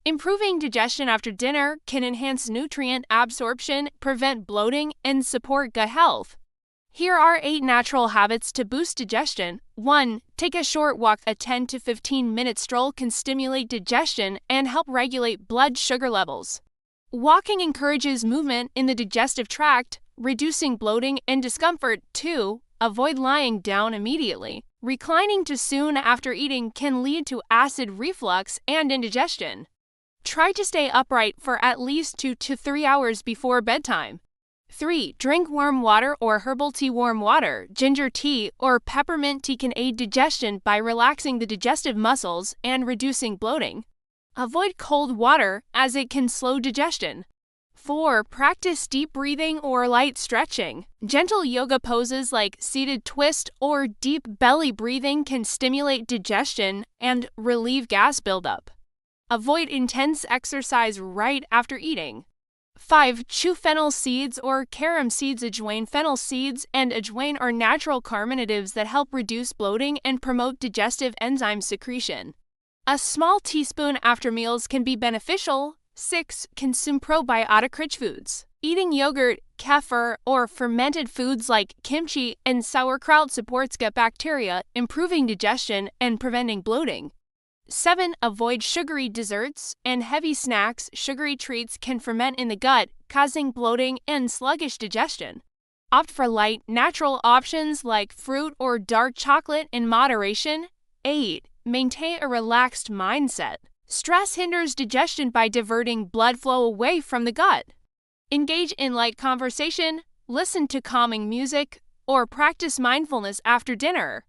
Improving digestion after dinner can enhance nutrient absorption, prevent bloating, and support gut health. Here are 8 natural habits to boost digestion. 1. Take a short walk. A 10 to 15-minute stroll can stimulate digestion and help regulate blood sugar levels. Walking encourages movement in the digestive tract, reducing bloating and discomfort. 2. Avoid lying down immediately. Reclining too soon after eating can lead to acid reflux and indigestion. Try to stay upright for at least 2 to 3 hours before bedtime. 3. Drink warm water or herbal tea. Warm water, ginger tea, or peppermint tea can aid digestion by relaxing the digestive muscles and reducing bloating. Avoid cold water as it can slow digestion. 4. Practice deep breathing or light stretching. Gentle yoga poses like seated twist or deep belly breathing can stimulate digestion and relieve gas buildup. Avoid intense exercise right after eating. 5. Chew fennel seeds or carom seeds. Ajwain. Fennel seeds and ajwain are natural carminatives that help reduce bloating and promote digestive enzyme secretion. A small teaspoon after meals can be beneficial. 6. Consume probiotic-rich foods. Eating yogurt, kefir, or fermented foods like kimchi and sauerkraut supports gut bacteria, improving digestion and preventing bloating. 7. Avoid sugary desserts and heavy snacks. Sugary treats can ferment in the gut, causing bloating and sluggish digestion. Opt for light, natural options like fruit or dark chocolate in moderation. 8. Maintain a relaxed mindset. Stress hinders digestion by diverting blood flow away from the gut. Engage in light conversation, listen to calming music, or practice mindfulness after dinner.